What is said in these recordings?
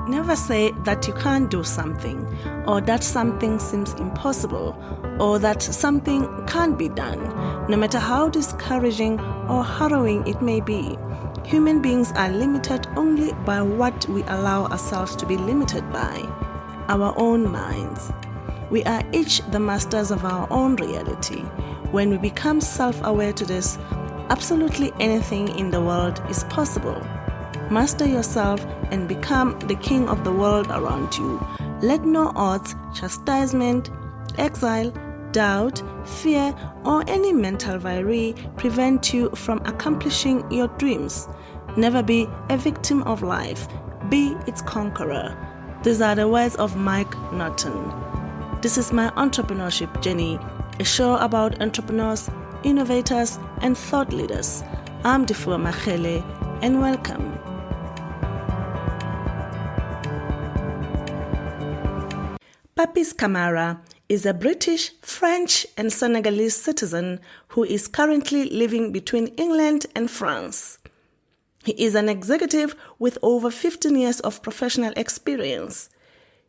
Never say that you can't do something, or that something seems impossible, or that something can't be done, no matter how discouraging or harrowing it may be. Human beings are limited only by what we allow ourselves to be limited by, our own minds. We are each the masters of our own reality. When we become self-aware to this, absolutely anything in the world is possible. Master yourself and become the king of the world around you. Let no odds, chastisement, exile, doubt, fear, or any mental worry prevent you from accomplishing your dreams. Never be a victim of life. Be its conqueror. These are the words of Mike Norton. This is my entrepreneurship journey, a show about entrepreneurs, innovators, and thought leaders. I'm Difua Machele, and welcome. Papis Camara is a British, French, and Senegalese citizen who is currently living between England and France. He is an executive with over 15 years of professional experience.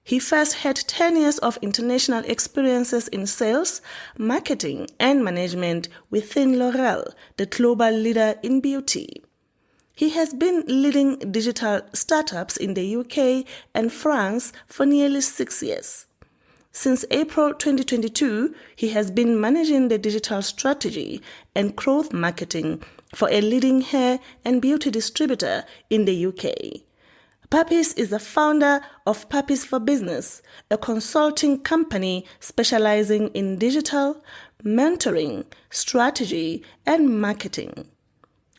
He first had 10 years of international experiences in sales, marketing, and management within L'Oréal, the global leader in beauty. He has been leading digital startups in the UK and France for nearly 6 years. Since April 2022, he has been managing the digital strategy and growth marketing for a leading hair and beauty distributor in the UK. Papis is the founder of Papis4Business, a consulting company specializing in digital, mentoring, strategy, and marketing.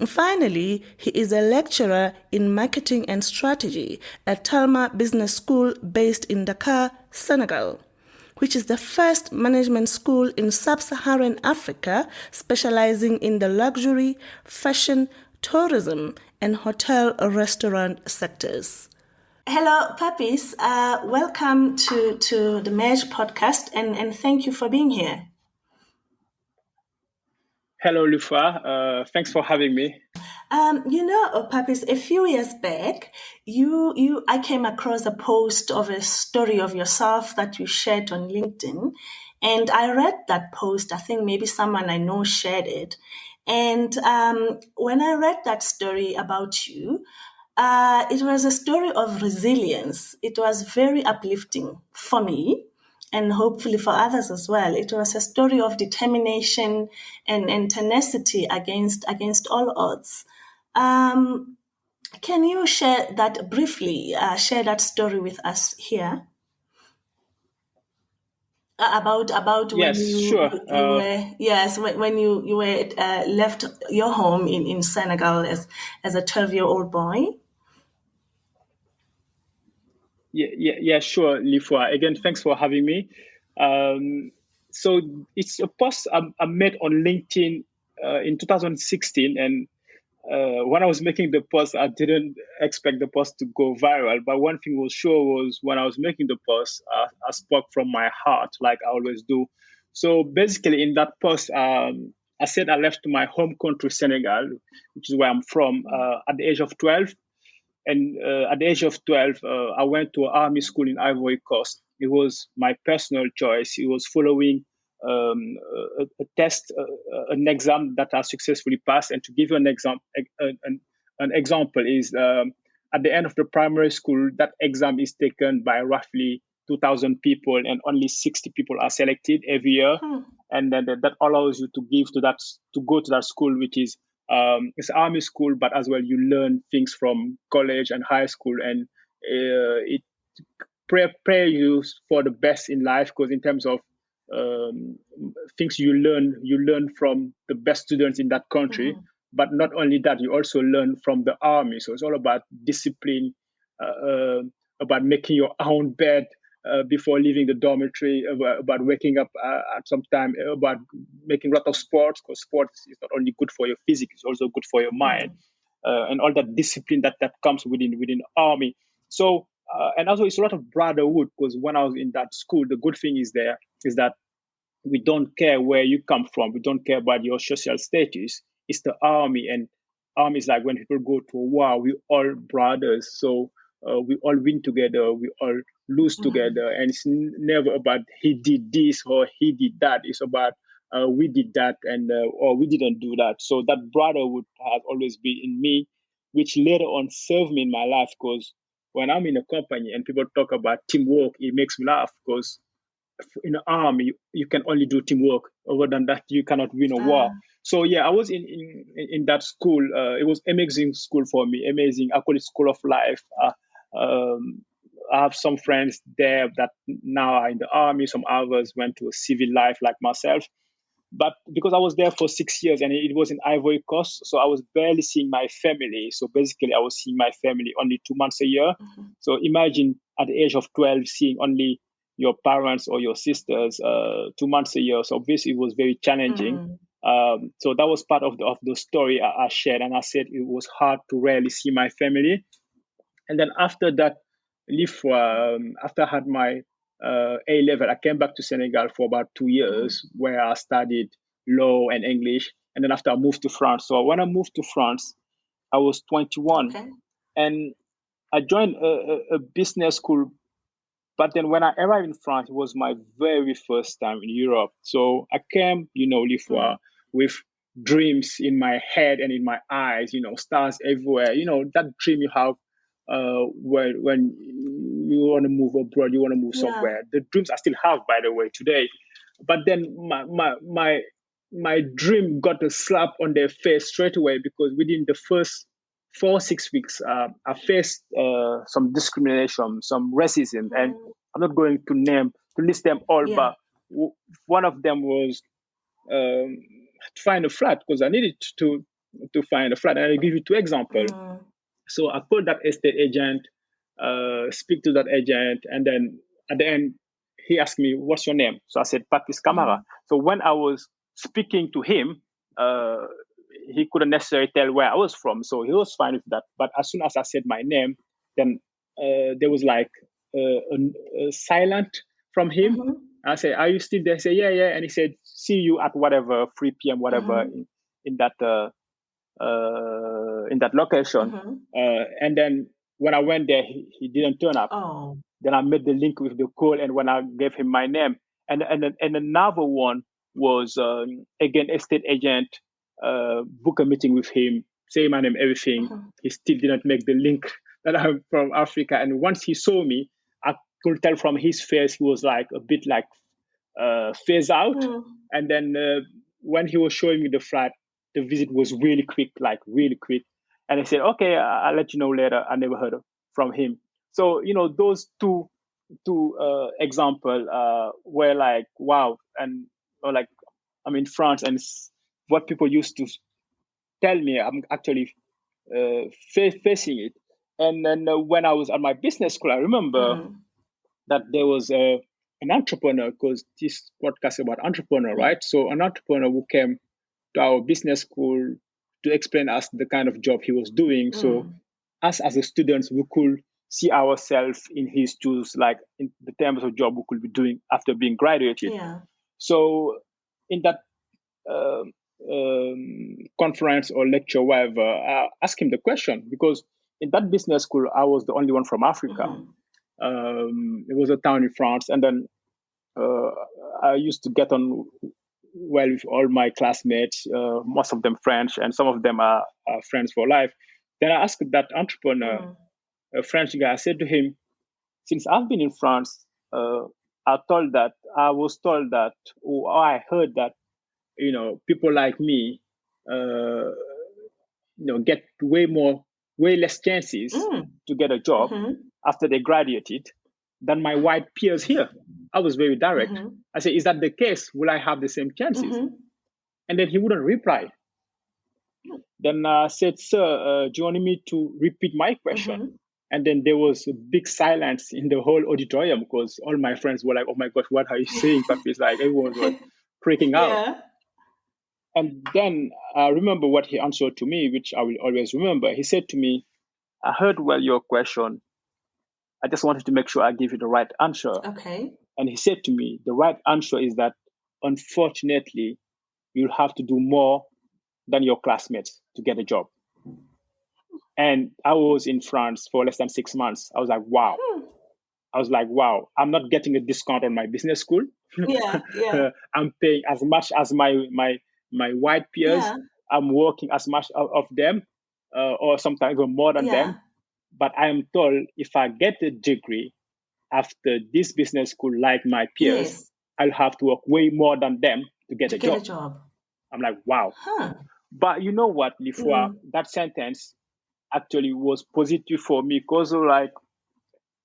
Finally, he is a lecturer in marketing and strategy at Thelma Business School based in Dakar, Senegal, which is the first management school in sub-Saharan Africa specializing in the luxury, fashion, tourism, and hotel-restaurant sectors. Hello, Papis. Welcome to the Merge podcast, and thank you for being here. Hello, Lufa. Thanks for having me. Papis, a few years back, I came across a post of a story of yourself that you shared on LinkedIn, and I read that post. I think maybe someone I know shared it, and when I read that story about you, it was a story of resilience. It was very uplifting for me, and hopefully for others as well. It was a story of determination and tenacity against all odds. Can you share that briefly? Share that story with us here about when Yes, sure. when you were left your home in Senegal as a 12-year-old boy. Yeah, sure, Lifua. Again, thanks for having me. So it's a post I made on LinkedIn in 2016, and when I was making the post, I didn't expect the post to go viral. But one thing was sure was when I was making the post, I spoke from my heart, like I always do. So basically, in that post, I said I left my home country, Senegal, which is where I'm from, at the age of 12. And at the age of 12, I went to an army school in Ivory Coast. It was my personal choice. It was following a test, an exam that I successfully passed. And to give you an example is at the end of the primary school, that exam is taken by roughly 2,000 people, and only 60 people are selected every year. And then that allows you to go to that school, which is it's army school, but as well you learn things from college and high school, and it prepare you for the best in life, because in terms of things you learn from the best students in that country. Mm-hmm. But not only that, you also learn from the army. So it's all about discipline, about making your own bed before leaving the dormitory, about waking up at some time, about making a lot of sports, because sports is not only good for your physique, it's also good for your mind, and all that discipline that comes within army. So and also it's a lot of brotherhood, because when I was in that school, the good thing is that we don't care where you come from, we don't care about your social status. It's the army, and army is like when people go to war, we all brothers. So we all win together, we all lose together, and it's never about he did this or he did that. It's about we did that and or we didn't do that. So that brotherhood has always been in me, which later on served me in my life. Because when I'm in a company and people talk about teamwork, it makes me laugh because in the army you can only do teamwork. Other than that, you cannot win a war. So yeah, I was in that school. It was amazing school for me. Amazing. I call it school of life. I have some friends there that now are in the army. Some others went to a civil life like myself. But because I was there for 6 years and it was in Ivory Coast, so I was barely seeing my family. So basically, I was seeing my family only 2 months a year. So imagine at the age of 12 seeing only your parents or your sisters 2 months a year. So obviously, it was very challenging. So that was part of the story I shared, and I said it was hard to rarely see my family. And then after that, after I had my A level, I came back to Senegal for about 2 years, where I studied law and English. And then after I moved to France. So when I moved to France, I was 21, and I joined a business school. But then when I arrived in France, it was my very first time in Europe. So I came, Lifwa, with dreams in my head and in my eyes, stars everywhere. That dream you have when you want to move abroad, you want to move somewhere. The dreams I still have, by the way, today. But then my dream got a slap on their face straight away, because within the first 4 6 weeks, I faced some discrimination, some racism, and I'm not going to list them all, but one of them was to find a flat, because I needed to find a flat. And I'll give you 2 examples. So I called that estate agent, speak to that agent, and then at the end, he asked me, "What's your name?" So I said, "Papis Camara." So when I was speaking to him, he couldn't necessarily tell where I was from, so he was fine with that. But as soon as I said my name, then there was like a silent from him. I said, "Are you still there?" He said, "Yeah, yeah." And he said, "See you at whatever 3 p.m. whatever in that location." And then when I went there, he didn't turn up. Then I made the link with the call, and when I gave him my name, and another one was again estate agent, book a meeting with him, say my name, everything. He still didn't make the link that I'm from Africa. And once he saw me, I could tell from his face he was like a bit like phased out. And then when he was showing me the flat, the visit was really quick, like really quick. And I said, "Okay, I'll let you know later." I never heard from him. So those two example were like wow, and or like I'm in France, and what people used to tell me, I'm actually facing it. And then when I was at my business school, I remember that there was an entrepreneur, because this podcast is about entrepreneur, right? So an entrepreneur who came to our business school to explain us the kind of job he was doing. So us as a students, we could see ourselves in his shoes, like in the terms of job we could be doing after being graduated. So in that conference or lecture, whatever, I asked him the question, because in that business school, I was the only one from Africa. It was a town in France, and then I used to get on well with all my classmates, most of them French, and some of them are friends for life. Then I asked that entrepreneur, a French guy, I said to him, "Since I've been in France, I was told that, or I heard that, people like me, get way less chances to get a job after they graduated than my white peers here." I was very direct. I said, "Is that the case? Will I have the same chances?" And then he wouldn't reply. Then I said, "Sir, do you want me to repeat my question?" And then there was a big silence in the whole auditorium, because all my friends were like, "Oh my gosh, what are you saying, Papis?" Like everyone was freaking out. And then I remember what he answered to me, which I will always remember. He said to me, "I heard well your question. I just wanted to make sure I give you the right answer." And he said to me, "The right answer is that, unfortunately, you'll have to do more than your classmates to get a job." And I was in France for less than 6 months. I was like, wow. I'm not getting a discount on my business school. Yeah, yeah, I'm paying as much as my white peers. yeah, I'm working as much of them, or sometimes even more than yeah. them. But I am told if I get a degree after this business school, like my peers, Yes, I'll have to work way more than them to get to a get a job. job. I'm like, wow. Huh. But you know what, Lifua, Mm, that sentence actually was positive for me because like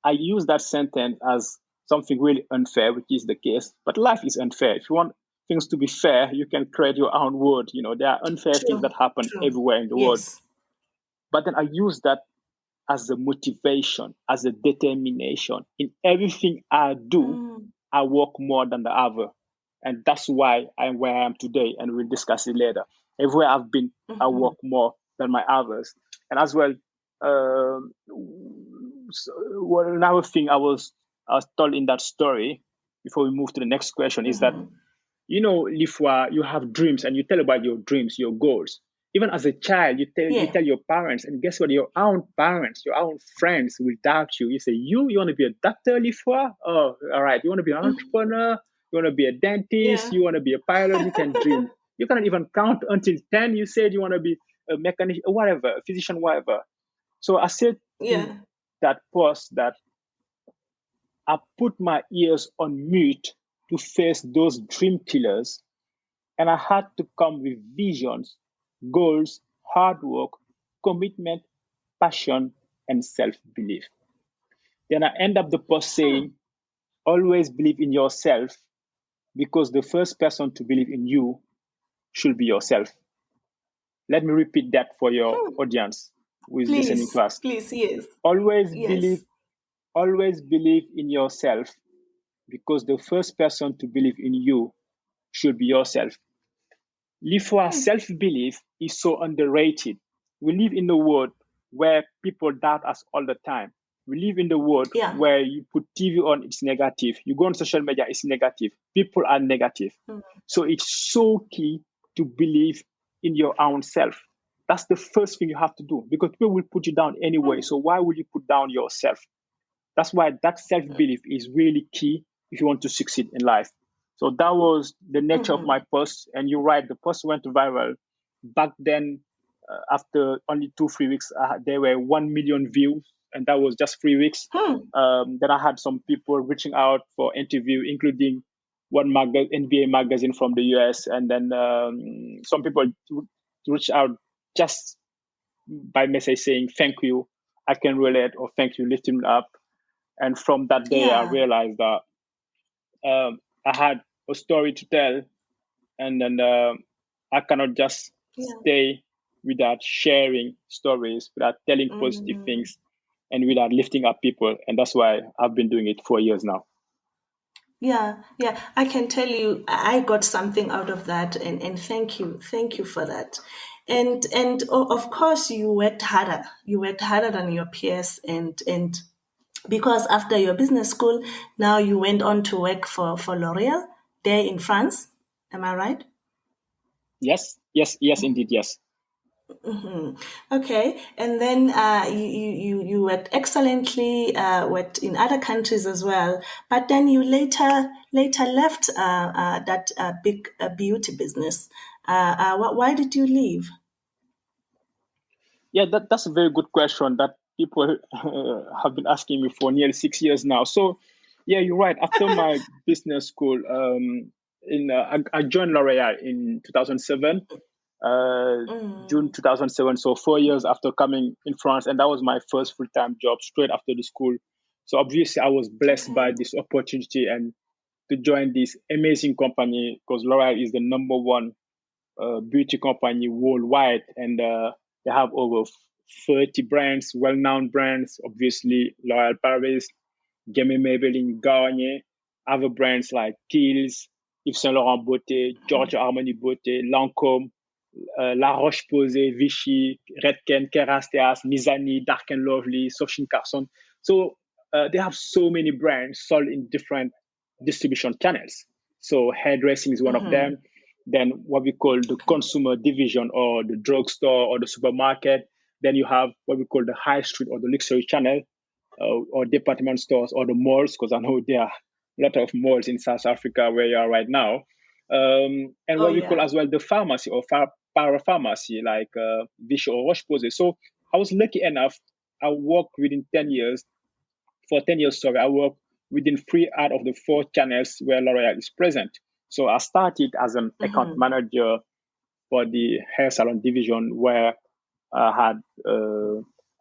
I use that sentence as something really unfair, which is the case. But life is unfair. If you want things to be fair, you can create your own world. You know, there are unfair things that true, happen true. everywhere in the world. Yes. But then I use that as a motivation, as a determination. In everything I do, Mm, I work more than the other. And that's why I'm where I am today. And we'll discuss it later. Everywhere I've been, I mm-hmm, work more than my others. And as well, um, another thing I was told in that story before we move to the next question is that, mm-hmm. you know, Lifwa, you have dreams and you tell about your dreams, your goals. Even as a child, you Yeah. tell your parents, and guess what? Your own parents, your own friends will doubt you. You say, you want to be a doctor, Lifwa? Oh, all right. You want to be an Mm, entrepreneur? You want to be a dentist? yeah. You want to be a pilot? You can dream. You cannot even count until 10. You said you want to be a mechanic, whatever, a physician, whatever. So I said to Yeah. that post that I put my ears on mute to face those dream killers, and I had to come with visions, goals, hard work, commitment, passion, and self belief. Then I end up the post Hmm. saying, always believe in yourself because the first person to believe in you should be yourself. Let me repeat that for your Hmm. audience who is listening Please, to us. please, yes. Always Yes. believe, always believe in yourself because the first person to believe in you should be yourself. Lifwa, Hmm. self belief is so underrated. We live in a world where people doubt us all the time. We live in the world Yeah. where you put TV on, it's negative. You go on social media, it's negative. People are negative. Hmm. So it's so key to believe in your own self. That's the first thing you have to do because people will put you down anyway. Hmm. So why would you put down yourself? That's why that self belief is really key if you want to succeed in life. So that was the nature of Mm-hmm. my post. And you're right, the post went viral. Back then, after only 2, 3 weeks, there were 1 million views, and that was just 3 weeks. Hmm. Then I had some people reaching out for interview, including one NBA magazine from the US, and then some people reached out just by message saying thank you, I can relate, or thank you, lifting me up. And from that day, I Yeah. realized that I had a story to tell, and then I cannot just Yeah. stay without sharing stories, without telling positive Mm. things, and without lifting up people. And that's why I've been doing it for years now. Yeah, yeah, I can tell you, I got something out of that, and thank you for that, and of course you worked harder, than your peers, and because after your business school, now you went on to work for L'Oreal there in France, am I right? Yes, yes, yes, indeed, yes. Okay, and then you worked excellently, worked in other countries as well, but then you later left that big beauty business. Why did you leave? Yeah, that's a very good question that people have been asking me for nearly 6 years now. So, yeah, you're right. After my business school, I joined L'Oreal in 2007, uh, June Mm, 2007. So 4 years after coming in France, and that was my first full-time job straight after the school. So obviously, I was blessed by okay. this opportunity and to join this amazing company because L'Oreal is the number one beauty company worldwide, and they have over 30 brands, well-known brands. Obviously, L'Oréal Paris, Gamay Maybelline, Garnier, other brands like Kiehl's, Yves Saint Laurent Beauté, Giorgio Armani Beauté, Lancôme, La Roche-Posay, Vichy, Redken, Kerastias, Mizani, Dark and Lovely, Sochin Carson. So they have so many brands sold in different distribution channels. So hairdressing is one of Mm-hmm. them. Then what we call the consumer division or the drugstore or the supermarket. Then you have what we call the high street or the luxury channel, or department stores or the malls, because I know there are a lot of malls in South Africa where you are right now. And Oh what we call yeah. as well the pharmacy or parapharmacy, like Vichy or Roche-Posay. So I was lucky enough, I worked within 10 years. For 10 years, sorry, I worked within 3 out of the 4 channels where L'Oreal is present. So I started as an account manager for the hair salon division, where I had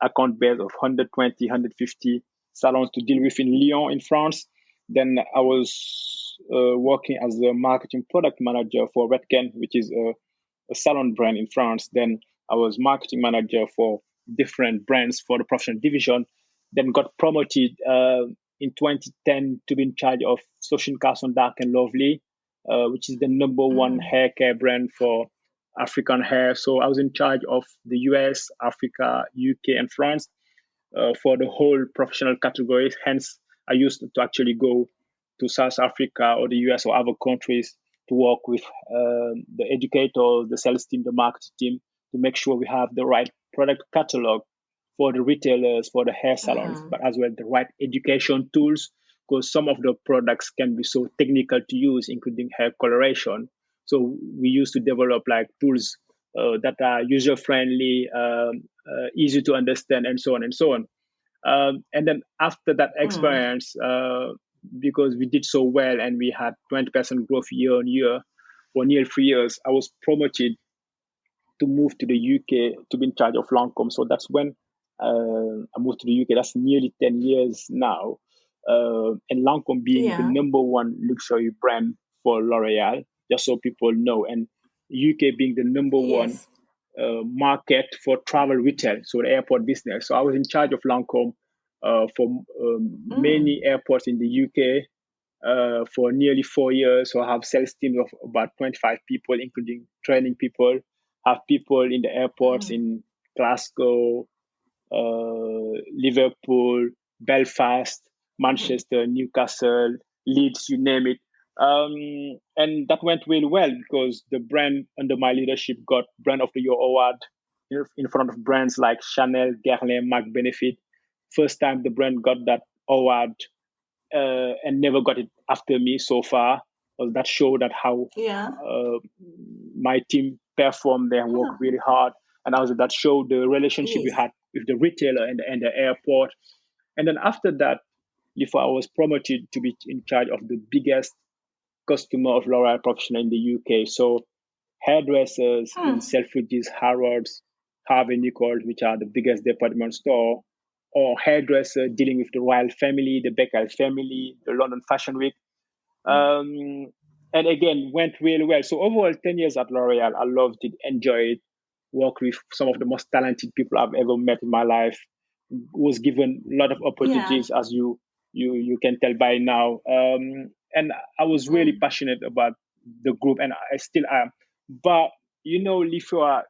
account base of 120, 150 salons to deal with in Lyon, in France. Then I was working as a marketing product manager for Redken, which is a salon brand in France. Then I was marketing manager for different brands for the professional division. Then got promoted in 2010 to be in charge of Social Carson Dark and Lovely, which is the number one hair care brand for African hair. So I was in charge of the US, Africa, UK, and France for the whole professional categories. Hence, I used to actually go to South Africa or the US or other countries to work with the educators, the sales team, the marketing team to make sure we have the right product catalog for the retailers, for the hair salons, but as well the right education tools, because some of the products can be so technical to use, including hair coloration. So we used to develop like tools that are user friendly, easy to understand, and so on and so on. And then after that experience, because we did so well and we had 20% growth year on year for nearly 3 years, I was promoted to move to the UK to be in charge of Lancome. So that's when I moved to the UK. That's nearly 10 years now. And Lancome being the Yeah. number one luxury brand for L'Oreal, just so people know. And UK being the number one Yes. market for travel retail, so the airport business. So I was in charge of Lancome for many airports in the UK for nearly 4 years. So I have sales teams of about 25 people, including training people. Have people in the airports in Glasgow, Liverpool, Belfast, Manchester, Newcastle, Leeds, you name it. And that went really well because the brand under my leadership got Brand of the Year award in front of brands like Chanel, Guerlain, Mac Benefit. First time the brand got that award and never got it after me so far. Well, that showed that how Yeah. uh, my team performed. They worked really hard, and also that showed the relationship we Yes. had with the retailer and the airport. And then after that, before I was promoted to be in charge of the biggest customer of L'Oreal Professional in the UK. So hairdressers in Selfridges, Harrods, Harvey Nichols, which are the biggest department store, or hairdresser dealing with the Royal family, the Beckel family, the London Fashion Week. Um, and again, went really well. So overall, 10 years at L'Oreal, I loved it, enjoyed it, worked with some of the most talented people I've ever met in my life, was given a lot of Yeah. opportunities, as you can tell by now. And I was really passionate about the group, and I still am. But Lifua,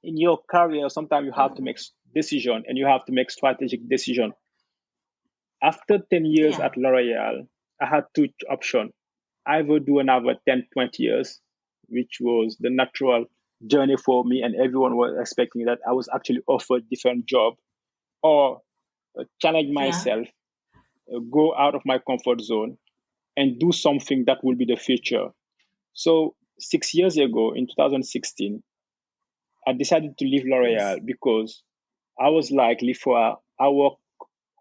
in your career, sometimes you have to make decision and you have to make strategic decision. After 10 years Yeah. at L'Oreal, I had two options. Either do another 10, 20 years, which was the natural journey for me, and everyone was expecting that I was actually offered different job, or challenge Yeah. myself, go out of my comfort zone, and do something that will be the future. So 6 years ago, in 2016, I decided to leave Yes. L'Oreal because I was like, before I work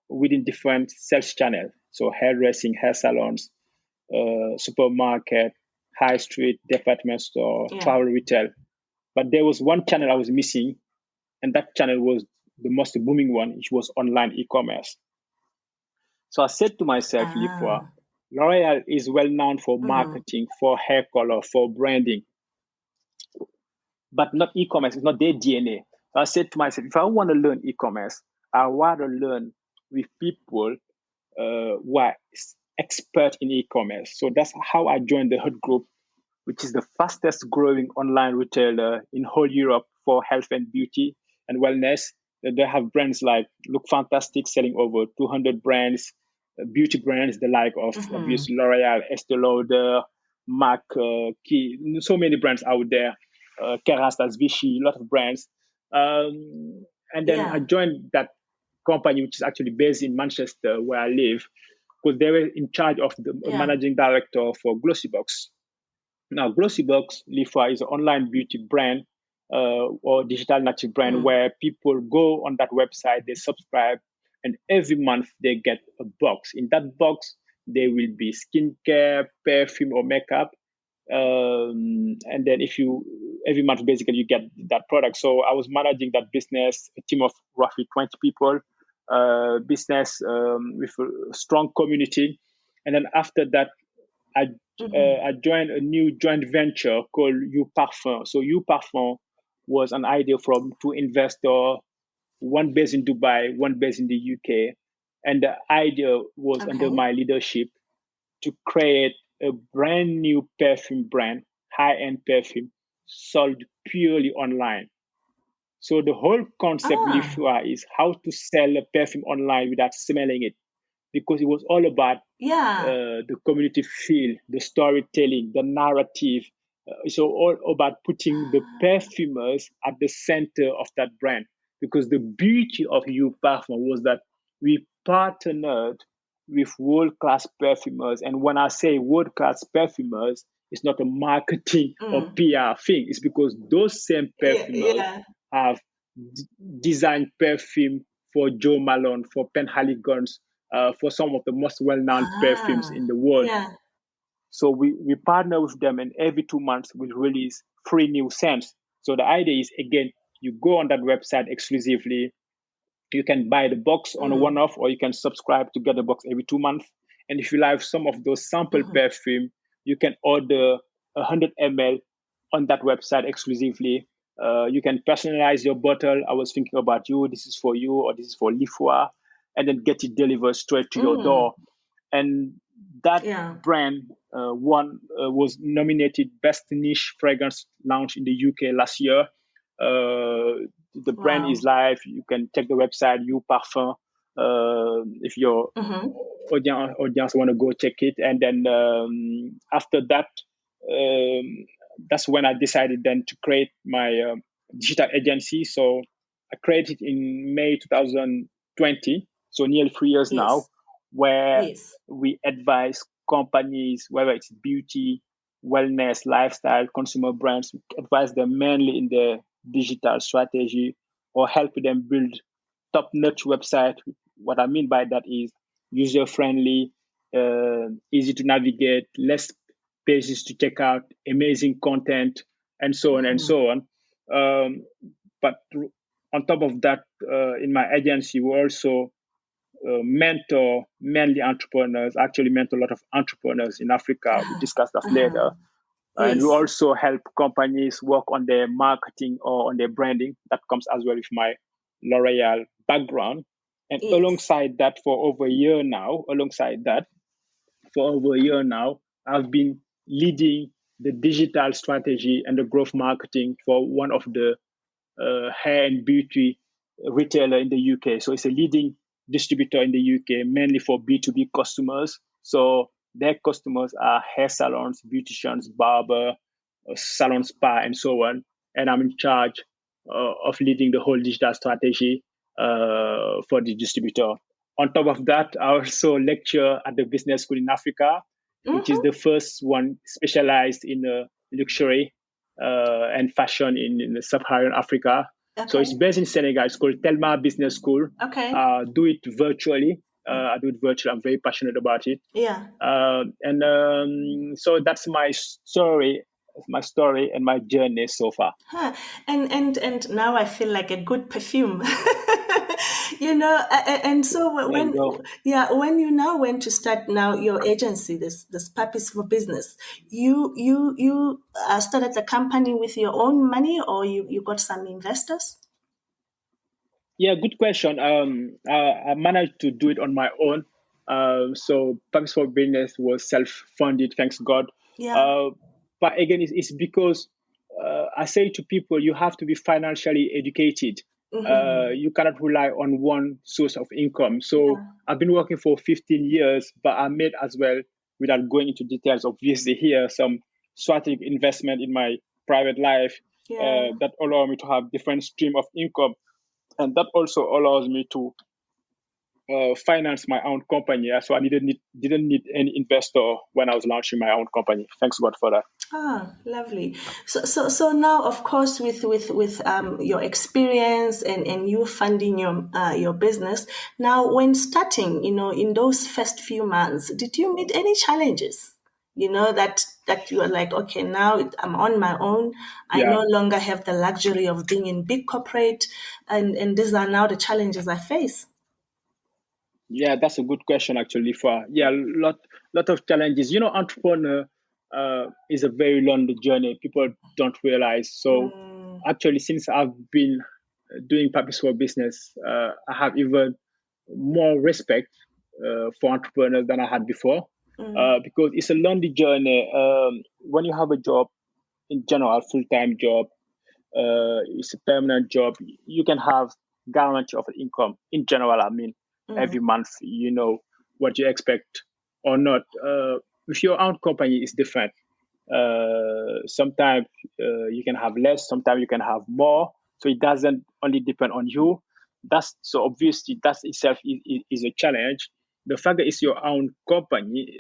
within different sales channels, so hairdressing, hair salons, supermarket, high street, department store, Yeah. travel retail. But there was one channel I was missing, and that channel was the most booming one, which was online e-commerce. So I said to myself, Lifua, Ah. L'Oreal is well known for marketing, for hair color, for branding, but not e-commerce. It's not their DNA. So I said to myself, if I want to learn e-commerce, I want to learn with people who are expert in e-commerce. So that's how I joined the Hood Group, which is the fastest growing online retailer in whole Europe for health and beauty and wellness. They have brands like Look Fantastic selling over 200 brands, beauty brands, the like of obviously L'Oreal, Estee Lauder, MAC, so many brands out there, Kerastase, Vichy, a lot of brands. And then I joined that company, which is actually based in Manchester, where I live, because they were in charge of the managing director for Glossybox. Now, Glossybox, Lifa, is an online beauty brand or digital native brand where people go on that website, they subscribe, and every month they get a box. In that box, there will be skincare, perfume, or makeup. And then every month basically you get that product. So I was managing that business, a team of roughly 20 people, business with a strong community. And then after that, I joined a new joint venture called You Parfum. So You Parfum was an idea from two investors, one based in Dubai, one based in the UK. And the idea was under my leadership to create a brand new perfume brand, high-end perfume, sold purely online. So the whole concept, Lifua, is how to sell a perfume online without smelling it, because it was all about the community feel, the storytelling, the narrative. So all about putting the perfumers at the center of that brand. Because the beauty of You Parfum was that we partnered with world-class perfumers. And when I say world-class perfumers, it's not a marketing or PR thing. It's because those same perfumers have designed perfume for Joe Malone, for Penhaligon's, for some of the most well-known perfumes in the world. So we partner with them, and every 2 months we release 3 new scents. So the idea is, again, you go on that website exclusively. You can buy the box on a one-off, or you can subscribe to get the box every 2 months. And if you like some of those sample perfume, you can order 100 ml on that website exclusively. You can personalize your bottle. I was thinking about you. This is for you, or this is for Lifua, and then get it delivered straight to your door. And that brand was nominated Best Niche Fragrance Launch in the UK last year. The brand is live. You can check the website, You Parfum, if your audience want to go check it. And then after that, that's when I decided then to create my digital agency. So I created in May 2020, so nearly 3 years now, where we advise companies, whether it's beauty, wellness, lifestyle, consumer brands, we advise them mainly in their digital strategy, or help them build top-notch website. What I mean by that is user-friendly, easy to navigate, less pages to check out, amazing content, and so on and so on. But on top of that, in my agency, we also mentor mainly entrepreneurs, actually mentor a lot of entrepreneurs in Africa. We discuss that later. And we also help companies work on their marketing or on their branding. That comes as well with my L'Oreal background. And alongside that, for over a year now, I've been leading the digital strategy and the growth marketing for one of the hair and beauty retailer in the UK. So it's a leading distributor in the UK, mainly for B2B customers. So their customers are hair salons, beauticians, barber, salon spa, and so on. And I'm in charge of leading the whole digital strategy for the distributor. On top of that, I also lecture at the business school in Africa, which is the first one specialized in luxury and fashion in sub-Saharan Africa. So it's based in Senegal. It's called Thelma Business School. Do it virtually. I do it virtually. I'm very passionate about it. So that's my story and my journey so far. And now I feel like a good perfume. And so when you now went to start now your agency, this Papis4Business, you started the company with your own money, or you got some investors? Yeah, good question. I managed to do it on my own. So Papis4Business was self-funded, thanks God. But again, it's because I say to people, you have to be financially educated. You cannot rely on one source of income. So I've been working for 15 years, but I made as well, without going into details, obviously here, some strategic investment in my private life that allow me to have different stream of income. and that also allows me to finance my own company. So I didn't need any investor when I was launching my own company. Thanks God for that. Ah, lovely. So now, of course, with your experience and you funding your business. Now, when starting, in those first few months, did you meet any challenges? That you are like, okay, now I'm on my own. I Yeah, no longer have the luxury of being in big corporate, and these are now the challenges I face. yeah, that's a good question actually. For yeah, lot of challenges. Entrepreneur is a very long journey. People don't realize. So Mm, actually, since I've been doing Papis4Business, I have even more respect for entrepreneurs than I had before, mm, because it's a long journey. When you have a job in general, full time job, it's a permanent job. You can have guarantee of income in general. I mean, every mm, month, you know what you expect or not. With your own company, it's different. Sometimes you can have less, sometimes you can have more. So it doesn't only depend on you. That's so obviously that itself is a challenge. The fact that it's your own company,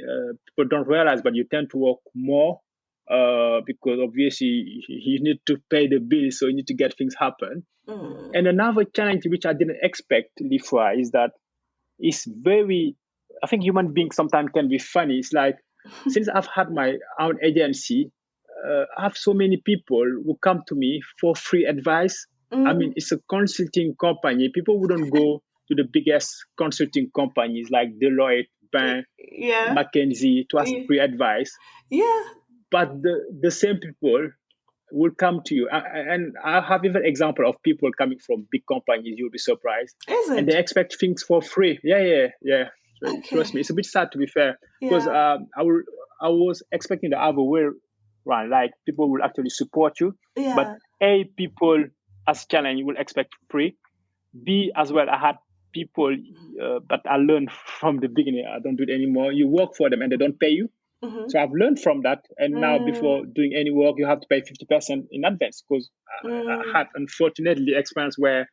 people don't realize, but you tend to work more because obviously you need to pay the bills, so you need to get things happen. mm. And another challenge which I didn't expect, Lifra, is that it's very, I think human beings sometimes can be funny. It's like, since I've had my own agency, I have so many people who come to me for free advice. I mean, Mm, it's a consulting company. People wouldn't go to the biggest consulting companies like Deloitte, Bain, yeah, McKinsey to ask yeah, free advice. yeah, But the same people will come to you. And I have even example of people coming from big companies. You'll be surprised, is and they it? expect things for free. Yeah, yeah, yeah. So trust Okay. me, it's a bit sad to be fair, because Yeah. I was expecting the other way around. Like people will actually support you, but Yeah. A, people as challenge will expect free. B, as well, I had people that I learned from the beginning. I don't do it anymore. You work for them and they don't pay you. Mm-hmm. So I've learned from that. And now before Mm, doing any work, you have to pay 50% in advance, because I mm, had unfortunately experience where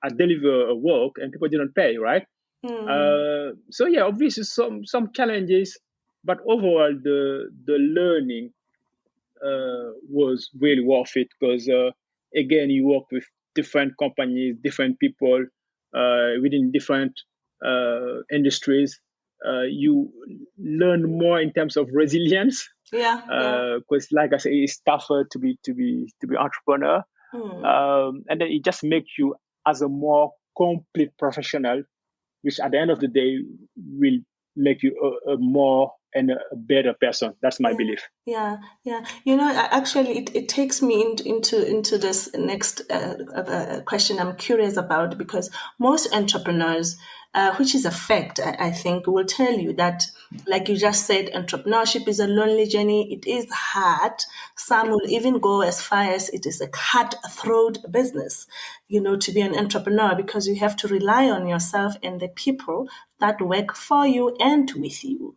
I deliver a work and people didn't pay, right? mm. So yeah, obviously some challenges, but overall the learning was really worth it, because again, you work with different companies, different people within different industries. You learn more in terms of resilience, Yeah. Yeah. because like I say, it's tougher to be entrepreneur, Mm. and then it just makes you as a more complete professional, which at the end of the day will make you a more and a better person. That's my Yeah, belief. yeah, yeah. Actually, it takes me into this next question I'm curious about, because most entrepreneurs, which is a fact, I think, will tell you that, like you just said, entrepreneurship is a lonely journey. It is hard. Some will even go as far as it is a cutthroat business, to be an entrepreneur, because you have to rely on yourself and the people that work for you and with you.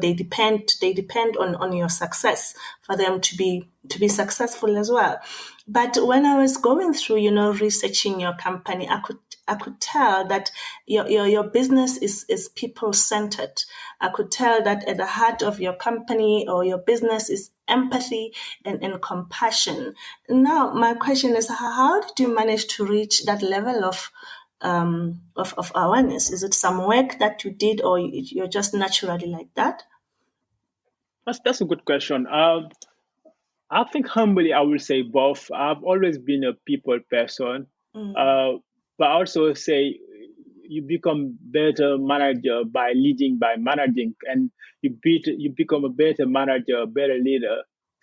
They depend on your success for them to be successful as well. But when I was going through, researching your company, I could tell that your business is people centered. I could tell that at the heart of your company or your business is empathy and compassion. Now my question is, how did you manage to reach that level of awareness? Is it some work that you did, or you're just naturally like that? That's a good question. I think humbly I will say both. I've always been a people person, Mm, uh, but I also say you become better manager by leading, by managing, and you become a better manager, a better leader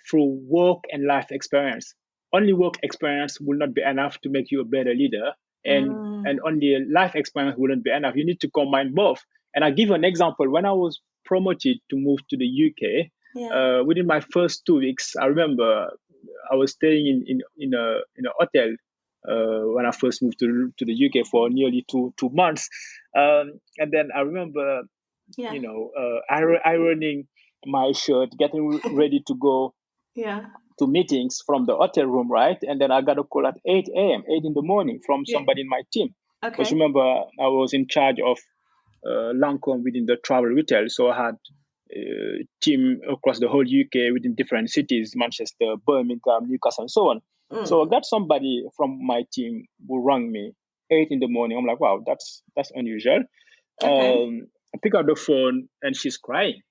through work and life experience. Only work experience will not be enough to make you a better leader, and mm, only life experience wouldn't be enough. You need to combine both. And I give you an example. When I was promoted to move to the UK, yeah. within my first 2 weeks, I remember I was staying in a hotel when I first moved to the UK for nearly two months, and then I remember, Yeah. ironing my shirt, getting ready to go Yeah. to meetings from the hotel room, right? And then I got a call at 8 a.m., 8 in the morning, from Yeah. somebody in my team. Because Okay. remember, I was in charge of Lancome within the travel retail. So I had a team across the whole UK within different cities, Manchester, Birmingham, Newcastle, and so on. So I Mm. got somebody from my team who rang me 8 in the morning. I'm like, wow, that's unusual. Okay. I pick up the phone and she's crying.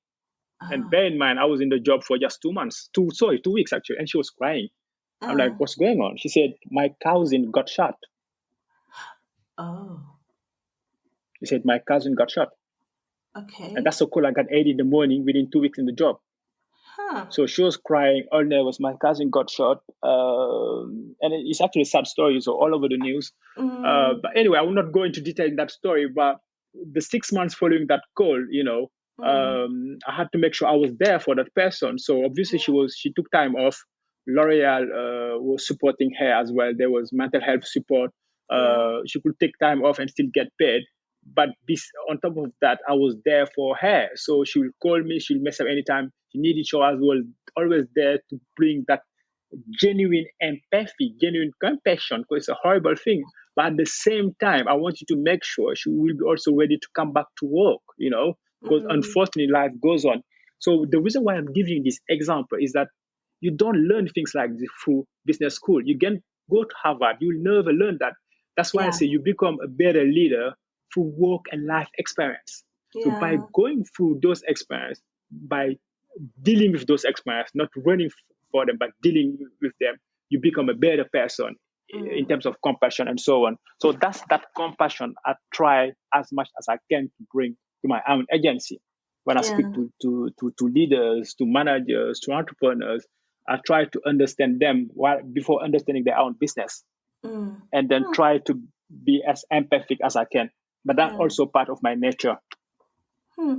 And Oh. bear in mind, I was in the job for just 2 months, 2 weeks actually, and she was crying. I'm like, Oh. what's going on? She said, my cousin got shot. Oh. She said, my cousin got shot. And Okay. that's so cool. I got 8 in the morning within 2 weeks in the job. Huh. So she was crying. All there was my cousin got shot. And it's actually a sad story, so all over the news. Mm. But anyway, I will not go into detail in that story. But the 6 months following that call, Mm. I had to make sure I was there for that person. So obviously she took time off. L'Oreal was supporting her as well. There was mental health support. Yeah. She could take time off and still get paid. But this, on top of that, I was there for her. So she will call me. She'll mess up anytime she needed. So I was always there to bring that genuine empathy, genuine compassion, because it's a horrible thing. But at the same time, I want you to make sure she will be also ready to come back to work, because Mm. unfortunately life goes on. So the reason why I'm giving this example is that you don't learn things like this through business school. You can go to Harvard, you'll never learn that. That's why I Yeah. say you become a better leader through work and life experience. So by Yeah. going through those experiences, by dealing with those experiences, not running for them, but dealing with them, you become a better person in Mm. terms of compassion and so on. So that's that compassion I try as much as I can to bring to my own agency. When I Yeah. speak to leaders, to managers, to entrepreneurs, I try to understand them while before understanding their own business, Mm. and then Mm. try to be as empathic as I can. But that's Yeah. also part of my nature. Hmm.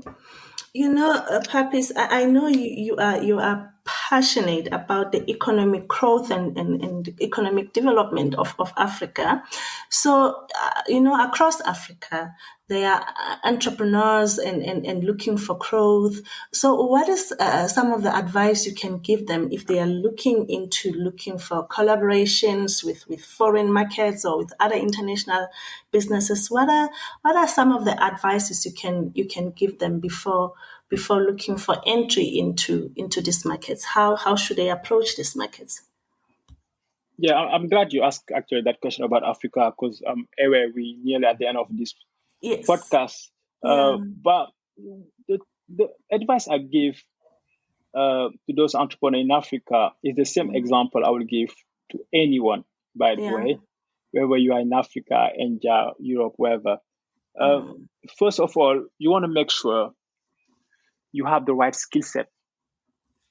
Papis, I know you are passionate about the economic growth and the economic development of Africa. So, across Africa, there are entrepreneurs and looking for growth. So, what is some of the advice you can give them if they are looking for collaborations with foreign markets or with other international businesses? What are some of the advices you can give them before looking for entry into these markets? How should they approach these markets? Yeah, I'm glad you asked actually that question about Africa because anyway, we nearly at the end of this Yes. podcast. Yeah. But the advice I give to those entrepreneurs in Africa is the same Mm. example I will give to anyone, by the Yeah. way, wherever you are in Africa, India, Europe, wherever. Uh, Mm. First of all, you want to make sure you have the right skill set.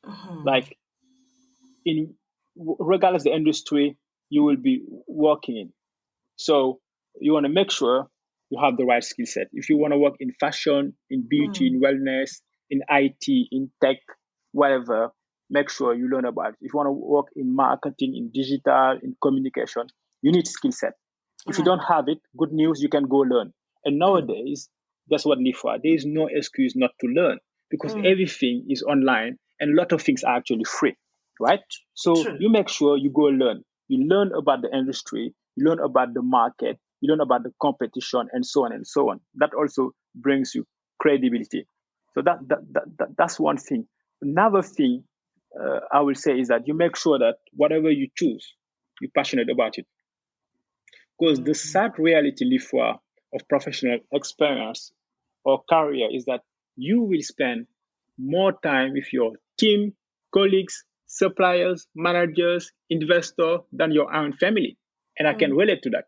Mhm. Like in regardless the industry you will be working in. So you want to make sure you have the right skill set. If you want to work in fashion, in beauty, in Mm. wellness, in IT, in tech, whatever, make sure you learn about it. If you want to work in marketing, in digital, in communication, you need skill set. If you Yeah. don't have it, good news, you can go learn. And Mm. nowadays, that's what live for. There is no excuse not to learn because Mm. everything is online and a lot of things are actually free, right? So True. you make sure you go learn. You learn about the industry, you learn about the market, you learn about the competition, and so on and so on. That also brings you credibility. So that's one thing. Another thing I will say is that you make sure that whatever you choose, you're passionate about it. Because the Mm. sad reality, Lifwa, of professional experience or career is that you will spend more time with your team, colleagues, suppliers, managers, investor than your own family. And I can Mm. relate to that.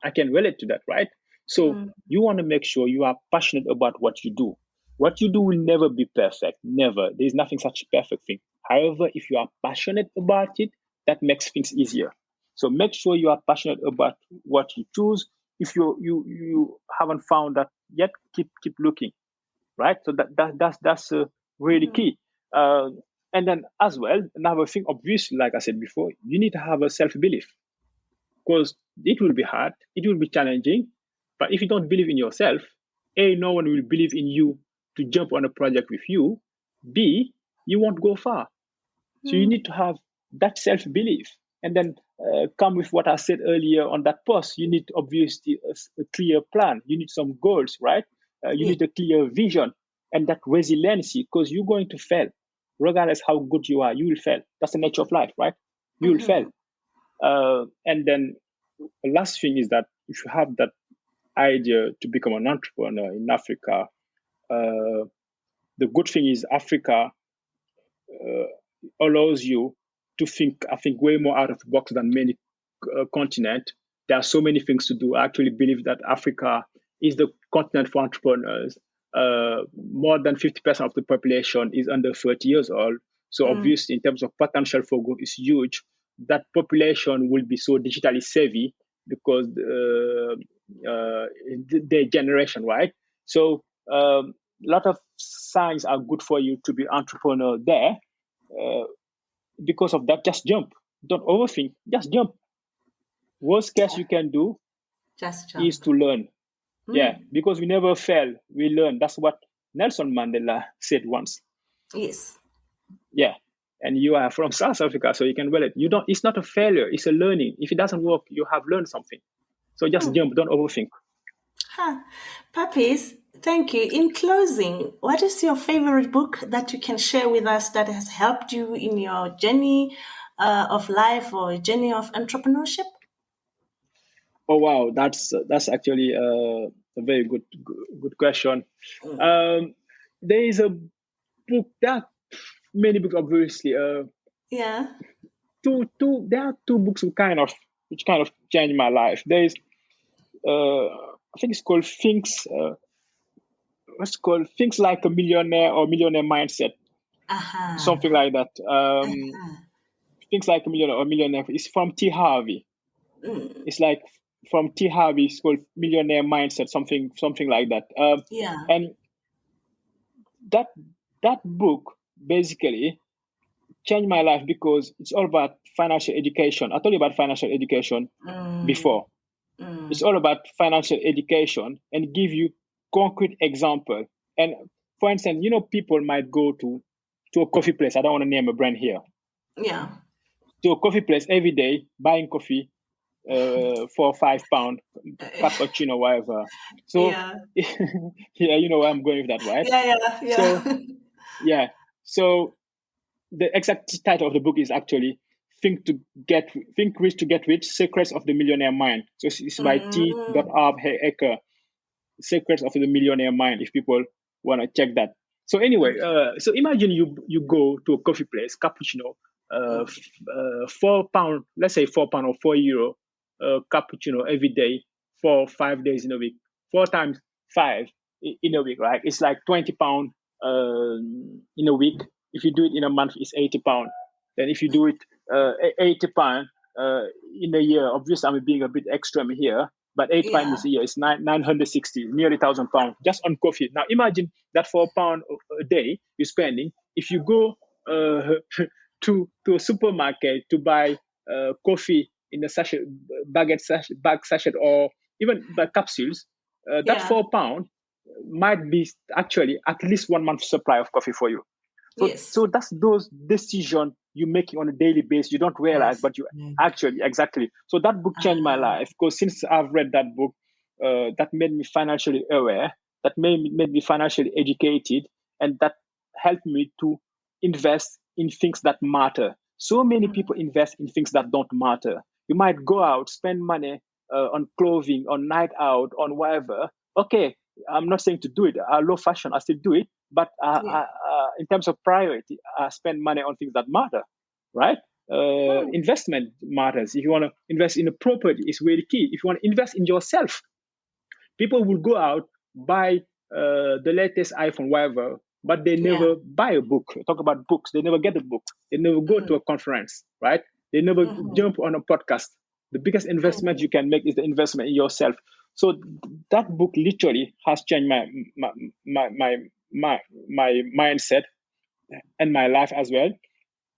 I can relate to that, right? So Mm. you want to make sure you are passionate about what you do. What you do will never be perfect. Never. There's nothing such a perfect thing. However, if you are passionate about it, that makes things easier. So make sure you are passionate about what you choose. If you haven't found that yet, keep looking, right? So that's really Mhm. key. Uh, and then as well, another thing, obviously, like I said before, you need to have a self belief because it will be hard, it will be challenging. But if you don't believe in yourself, A, no one will believe in you to jump on a project with you. B, you won't go far. So you Mm. need to have that self belief. and then come with what I said earlier on that post. You need obviously a clear plan. You need some goals, right? You need a clear vision and that resiliency, because you're going to fail. Regardless how good you are, you will fail. That's the nature of life, right? You will fail. And then the last thing is that if you have that idea to become an entrepreneur in Africa, the good thing is Africa allows you to think, I think, way more out of the box than many continents. There are so many things to do. I actually believe that Africa is the continent for entrepreneurs. More than 50% of the population is under 30 years old. So obviously, in terms of potential for growth, is huge. That population will be so digitally savvy because their generation, right? So a lot of signs are good for you to be entrepreneur there. Because of that, just jump. Don't overthink. Just jump. Worst case you can do Just jump. is to learn. Yeah, because we never fail, we learn. That's what Nelson Mandela said once. Yes. Yeah, and you are from South Africa, so you can well it. You don't. It's not a failure. It's a learning. If it doesn't work, you have learned something. So just jump. Don't overthink. Papis, thank you. In closing, what is your favorite book that you can share with us that has helped you in your journey of life or journey of entrepreneurship? Oh wow, that's actually a very good question. There is a book that many books obviously. Yeah. There are two books which kind of changed my life. There is I think it's called what's called Things Like a Millionaire or Millionaire Mindset, something like that. Things Like a Millionaire or Millionaire. It's from T. Harvey. It's like from T. Harvey. It's called Millionaire Mindset, something like that. And that book basically changed my life because it's all about financial education. I told you about financial education before. It's all about financial education and give you concrete example. And for instance, people might go to a coffee place. I don't want to name a brand here. Yeah. To a coffee place every day, buying coffee for £5, cappuccino, whatever. So yeah, you know where I'm going with that, right? Yeah. So yeah. So the exact title of the book is actually Think Rich to Get Rich: Secrets of the Millionaire Mind. So it's by T. Arb Eker, Secrets of the Millionaire Mind, if people want to check that. So anyway, so imagine you go to a coffee place, cappuccino, £4, let's say £4 or €4, cappuccino every day for 5 days in a week. 4 times 5 in a week, right? It's like £20 in a week. If you do it in a month, it's £80. Then if you do it £80 in a year, obviously I'm being a bit extreme here, but 8 times a year is 960, nearly £1,000 just on coffee. Now imagine that £4 a day you're spending. If you go to a supermarket to buy coffee in a sachet, bag sachet, or even by capsules, that £4 might be actually at least 1 month's supply of coffee for you. So that's those decisions you're making on a daily basis. You don't realize, but you actually, exactly. So that book changed my life because since I've read that book, that made me financially aware, that made me financially educated, and that helped me to invest in things that matter. So many people invest in things that don't matter. You might go out, spend money on clothing, on night out, on whatever. Okay, I'm not saying to do it. I love fashion. I still do it. But in terms of priority, I spend money on things that matter, right? Investment matters. If you want to invest in a property, it's really key. If you want to invest in yourself, people will go out, buy the latest iPhone, whatever, but they never buy a book. Talk about books. They never get a book. They never go to a conference, right? They never jump on a podcast. The biggest investment you can make is the investment in yourself. So that book literally has changed my mindset and my life as well.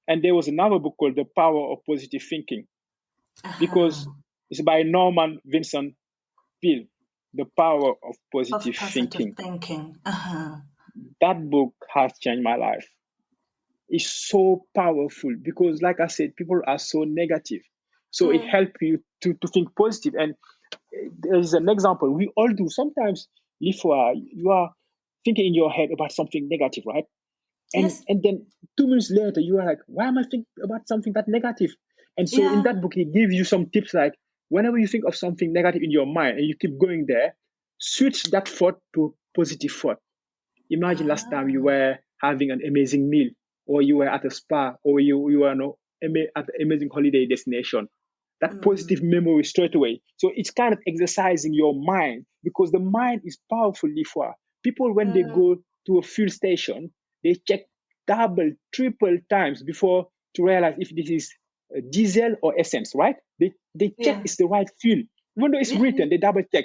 And there was another book called The Power of Positive Thinking, because it's by Norman Vincent Peale. The Power of Positive Thinking. That book has changed my life. It's so powerful because, like I said, people are so negative. So it helps you to think positive. And there's an example we all do. Sometimes, Lifwa, you are thinking in your head about something negative, right? Yes. And then 2 minutes later, you are like, why am I thinking about something that negative? And so in Yeah. that book, he gives you some tips like, whenever you think of something negative in your mind and you keep going there, switch that thought to positive thought. Imagine last time you were having an amazing meal, or you were at a spa, or you were at an amazing holiday destination. That positive memory straight away. So it's kind of exercising your mind, because the mind is powerful. For people, when they go to a fuel station, they check double, triple times before to realize if this is diesel or essence, right? They check Yeah. it's the right fuel. Even though it's Yeah. written, they double check,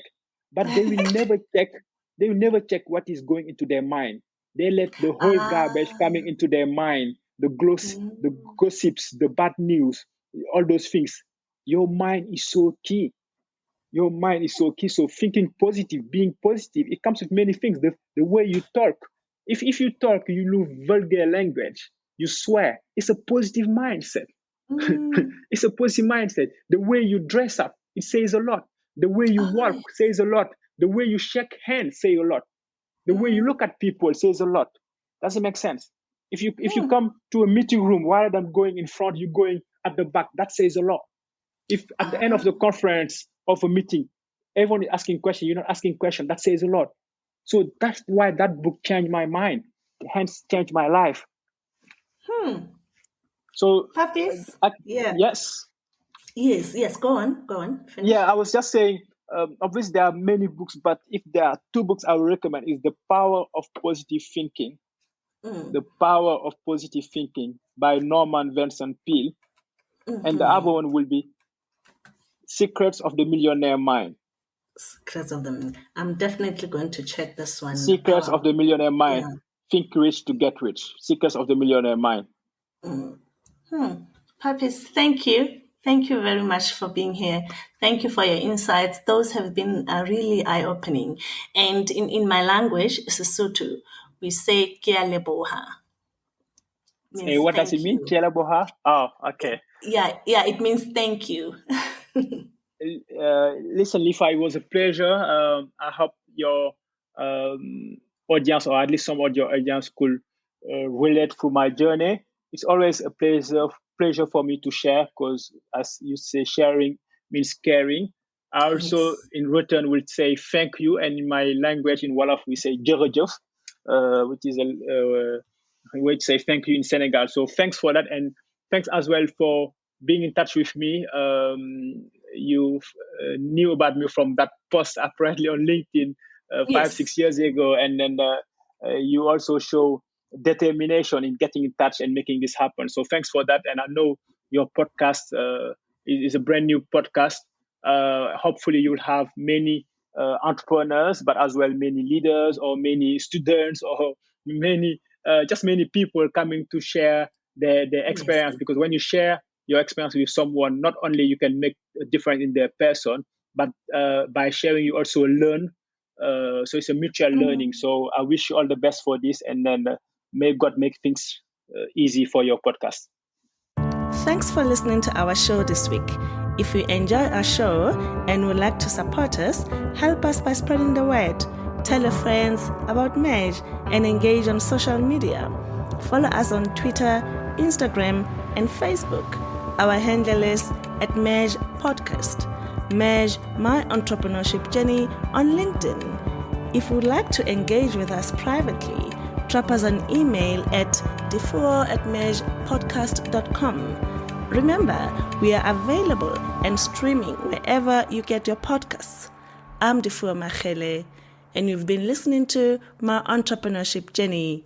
but they will never check what is going into their mind. They let the whole garbage coming into their mind, the gossips, the bad news, all those things. Your mind is so key. Your mind is so key. So thinking positive, being positive, it comes with many things. The way you talk. If you talk, you use vulgar language, you swear, it's a positive mindset. It's a positive mindset. The way you dress up, it says a lot. The way you walk says a lot. The way you shake hands says a lot. The way you look at people says a lot. Does it make sense? If you come to a meeting room rather than going in front, you're going at the back, that says a lot. If at the end of the conference of a meeting, everyone is asking questions, you're not asking questions, that says a lot. So that's why that book changed my mind, hence changed my life. So, Papis? Yeah. yes. Yes. Go on. Finish. Yeah, I was just saying, obviously there are many books, but if there are two books I would recommend is The Power of Positive Thinking. The Power of Positive Thinking by Norman Vincent Peale. And the other one will be Secrets of the Millionaire Mind. Secrets of them. I'm definitely going to check this one. Secrets of the Millionaire Mind. Yeah. Think rich to get rich. Secrets of the Millionaire Mind. Papis, thank you. Thank you very much for being here. Thank you for your insights. Those have been really eye-opening. And in my language, Sesotho, we say "Ke a leboha." Hey, Means what does it thank mean? you. Boha? Oh, okay. Yeah, it means thank you. Listen, Lifa, it was a pleasure. I hope your audience, or at least some of your audience, could relate through my journey. It's always a pleasure for me to share, because, as you say, sharing means caring. I also, Yes. in return, will say thank you, and in my language, in Wolof, we say jërëjëf, which is a way to say thank you in Senegal. So thanks for that, and thanks as well for being in touch with me. You knew about me from that post apparently on LinkedIn 5-6 Yes. years ago, and then you also show determination in getting in touch and making this happen. So thanks for that. And I know your podcast is a brand new podcast. Hopefully you'll have many entrepreneurs, but as well many leaders or many students or many people coming to share their Yes. experience. Because when you share your experience with someone, not only you can make a difference in their person, but by sharing you also learn. So it's a mutual learning. So I wish you all the best for this, and then may God make things easy for your podcast. Thanks for listening to our show this week. If you enjoy our show and would like to support us, help us by spreading the word. Tell your friends about Mej and engage on social media. Follow us on Twitter, Instagram, and Facebook. Our handle is @Mej Podcast. Mej My Entrepreneurship Journey on LinkedIn. If you would like to engage with us privately, drop us an email at defour@mejpodcast.com. Remember, we are available and streaming wherever you get your podcasts. I'm Defour Machele, and you've been listening to My Entrepreneurship Journey.